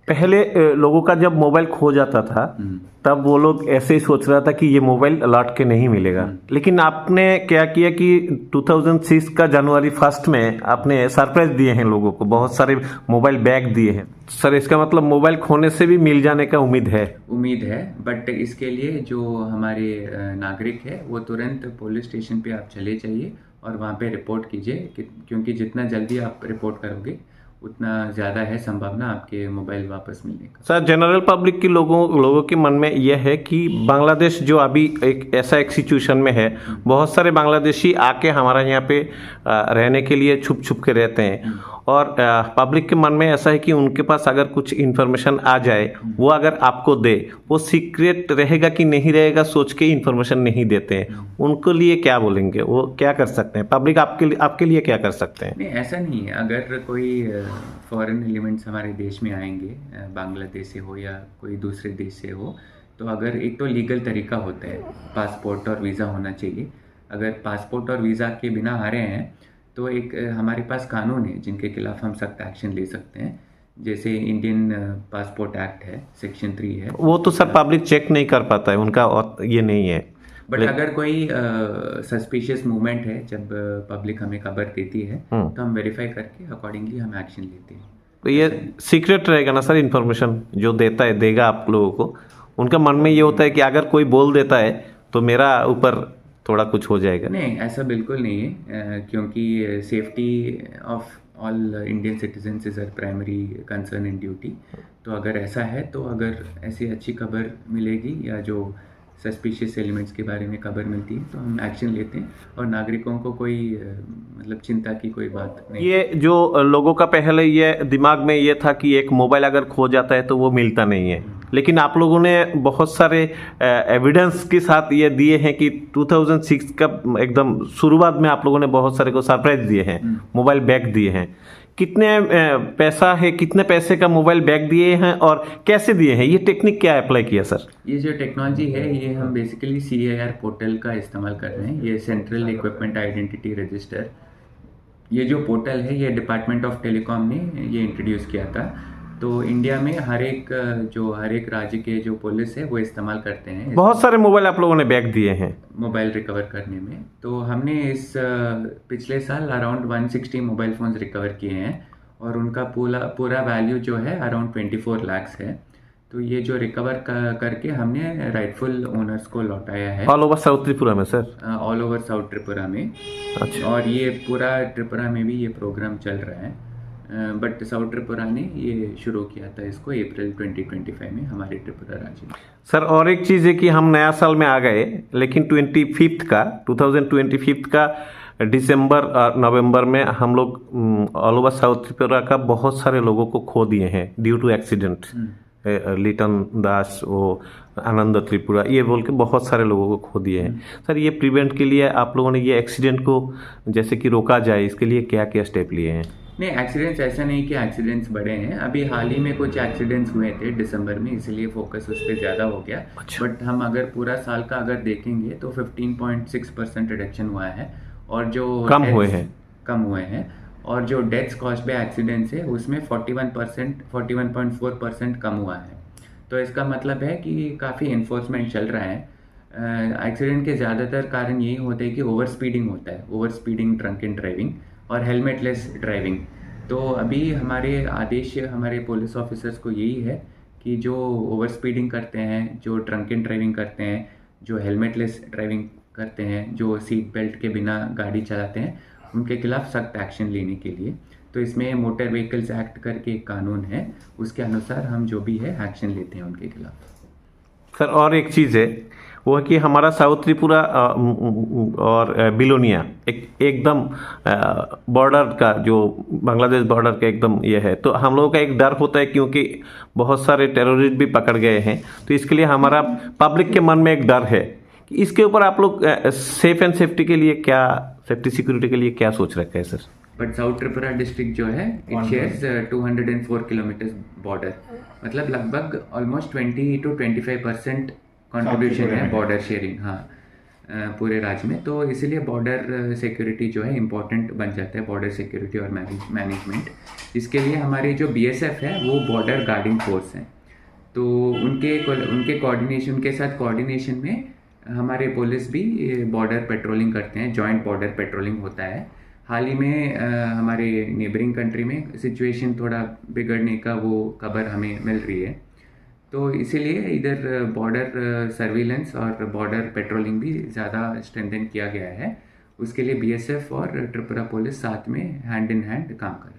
पहले लोगों का जब मोबाइल खो जाता था तब वो लोग ऐसे ही सोच रहा था कि ये मोबाइल लौट के नहीं मिलेगा। लेकिन आपने क्या किया कि 2006 का जनवरी 1 में आपने सरप्राइज दिए हैं लोगों को, बहुत सारे मोबाइल बैग दिए हैं। सर इसका मतलब मोबाइल खोने से भी मिल जाने का उम्मीद है। बट इसके लिए जो हमारे नागरिक है वो तुरंत पुलिस स्टेशन पे आप चले जाइए और वहाँ पे रिपोर्ट कीजिए क्योंकि जितना जल्दी आप रिपोर्ट करोगे उतना ज़्यादा है संभावना आपके मोबाइल वापस मिलने का। सर जनरल पब्लिक के लोगों के मन में यह है कि बांग्लादेश जो अभी एक सिचुएशन में है, बहुत सारे बांग्लादेशी आके हमारे यहाँ पे रहने के लिए छुप छुप के रहते हैं और पब्लिक के मन में ऐसा है कि उनके पास अगर कुछ इन्फॉर्मेशन आ जाए वो अगर आपको दे, वो सीक्रेट रहेगा कि नहीं रहेगा सोच के इन्फॉर्मेशन नहीं देते हैं। उनको लिए क्या बोलेंगे, वो क्या कर सकते हैं? पब्लिक आपके लिए क्या कर सकते हैं? नहीं, ऐसा नहीं है। अगर कोई फॉरेन एलिमेंट्स हमारे देश में आएंगे, बांग्लादेश से हो या कोई दूसरे देश से हो, तो अगर एक तो लीगल तरीका होता है, पासपोर्ट और वीज़ा होना चाहिए। अगर पासपोर्ट और वीज़ा के बिना आ रहे हैं तो एक हमारे पास कानून है जिनके खिलाफ हम सख्त एक्शन ले सकते हैं। जैसे इंडियन पासपोर्ट एक्ट है, सेक्शन 3 है। वो तो सर पब्लिक चेक नहीं कर पाता है, उनका ये नहीं है। बट अगर कोई सस्पिशियस मूवमेंट है, जब पब्लिक हमें खबर देती है तो हम वेरीफाई करके अकॉर्डिंगली हम एक्शन लेते हैं। तो ये सीक्रेट रहेगा ना सर, इन्फॉर्मेशन जो देगा आप लोगों को? उनका मन में ये होता है कि अगर कोई बोल देता है तो मेरा ऊपर थोड़ा कुछ हो जाएगा। नहीं, ऐसा बिल्कुल नहीं है, क्योंकि safety of all Indian citizens is a primary concern and duty. तो अगर ऐसा है तो अगर ऐसी अच्छी खबर मिलेगी या जो सस्पिशियस एलिमेंट्स के बारे में खबर मिलती है तो हम एक्शन लेते हैं और नागरिकों को कोई मतलब चिंता की कोई बात नहीं। ये जो लोगों का पहले ये दिमाग में ये था कि एक मोबाइल अगर खो जाता है तो वो मिलता नहीं है, लेकिन आप लोगों ने बहुत सारे एविडेंस के साथ ये दिए हैं कि 2006 का एकदम शुरुआत में आप लोगों ने बहुत सारे को सरप्राइज दिए हैं, मोबाइल बैग दिए हैं। कितने पैसा है, कितने पैसे का मोबाइल बैग दिए हैं और कैसे दिए हैं? ये टेक्निक क्या अप्लाई किया सर? ये जो टेक्नोलॉजी है ये हम बेसिकली CIR पोर्टल का इस्तेमाल कर रहे हैं। ये सेंट्रल इक्विपमेंट आइडेंटिटी रजिस्टर, ये जो पोर्टल है ये डिपार्टमेंट ऑफ टेलीकॉम ने ये इंट्रोड्यूस किया था। तो इंडिया में हर एक राज्य के जो पुलिस है वो इस्तेमाल करते हैं। बहुत सारे मोबाइल आप लोगों ने बैग दिए हैं मोबाइल रिकवर करने में। तो हमने इस पिछले साल अराउंड 160 मोबाइल फ़ोन्स रिकवर किए हैं और उनका पूरा वैल्यू जो है अराउंड 24 लाख है। तो ये जो रिकवर करके हमने राइटफुल ओनर्स को लौटाया है। ऑल ओवर साउथ त्रिपुरा में sir? All over south Tripura में। अच्छा। और ये पूरा त्रिपुरा में भी ये प्रोग्राम चल रहा है, बट साउथ त्रिपुरा ने ये शुरू किया था इसको अप्रैल 2025 में हमारे त्रिपुरा राज्य में। सर और एक चीज़ है कि हम नया साल में आ गए, लेकिन 2025 का दिसंबर और नवंबर में हम लोग ऑल ओवर साउथ त्रिपुरा का बहुत सारे लोगों को खो दिए हैं ड्यू टू एक्सीडेंट। लिटन दास, वो आनंद त्रिपुरा, ये बोल के बहुत सारे लोगों को खो दिए हैं। सर ये प्रिवेंट के लिए आप लोगों ने ये एक्सीडेंट को जैसे कि रोका जाए, इसके लिए क्या क्या स्टेप लिए हैं? नहीं, एक्सीडेंट्स ऐसा नहीं कि एक्सीडेंट्स बढ़े हैं। अभी हाल ही में कुछ एक्सीडेंट्स हुए थे दिसंबर में, इसलिए फोकस उस पर ज़्यादा हो गया। अच्छा। बट हम अगर पूरा साल का अगर देखेंगे तो 15.6% रिडक्शन हुआ है और जो कम हुए हैं और जो डेथ्स कॉज्ड बाय एक्सीडेंट्स है उसमें 41.4% कम हुआ है। तो इसका मतलब है कि काफ़ी इन्फोर्समेंट चल रहा है। एक्सीडेंट के ज़्यादातर कारण यही होते हैं कि ओवर स्पीडिंग होता है, ओवर स्पीडिंग, ड्रंकन ड्राइविंग और हेलमेटलेस ड्राइविंग। तो अभी हमारे आदेश हमारे पुलिस ऑफिसर्स को यही है कि जो ओवर स्पीडिंग करते हैं, जो ड्रंकन ड्राइविंग करते हैं, जो हेलमेटलेस ड्राइविंग करते हैं, जो सीट बेल्ट के बिना गाड़ी चलाते हैं, उनके खिलाफ सख्त एक्शन लेने के लिए। तो इसमें मोटर व्हीकल्स एक्ट करके एक कानून है, उसके अनुसार हम जो भी है एक्शन लेते हैं उनके खिलाफ। सर और एक चीज़ है, वो है कि हमारा साउथ त्रिपुरा और बिलोनिया एकदम बॉर्डर का, जो बांग्लादेश बॉर्डर का एकदम ये है, तो हम लोगों का एक डर होता है क्योंकि बहुत सारे टेररिस्ट भी पकड़ गए हैं। तो इसके लिए हमारा पब्लिक के मन में एक डर है। इसके ऊपर आप लोग सेफ्टी के लिए क्या, सेफ्टी सिक्योरिटी के लिए क्या सोच रखे हैं sir? But south Tripura district जो है इट शेयर्स 204 किलोमीटर बॉर्डर, मतलब लगभग ऑलमोस्ट 20 to 25% कंट्रीब्यूशन है बॉर्डर शेयरिंग। हाँ, पूरे राज्य में। तो इसीलिए बॉर्डर सिक्योरिटी जो है इम्पोर्टेंट बन जाता है, बॉर्डर सिक्योरिटी और मैनेजमेंट। इसके लिए हमारी जो BSF है वो बॉर्डर गार्डिंग फोर्स है, तो उनके कोऑर्डिनेशन, उनके साथ कोऑर्डिनेशन में हमारे पुलिस भी बॉर्डर पेट्रोलिंग करते हैं, जॉइंट बॉर्डर पेट्रोलिंग होता है। हाल ही में हमारे नेबरिंग कंट्री में सिचुएशन थोड़ा बिगड़ने का वो खबर हमें मिल रही है, तो इसीलिए इधर बॉर्डर सर्विलेंस और बॉर्डर पेट्रोलिंग भी ज़्यादा स्ट्रेंथन किया गया है। उसके लिए BSF और त्रिपुरा पुलिस साथ में हैंड इन हैंड काम कर रहे हैं।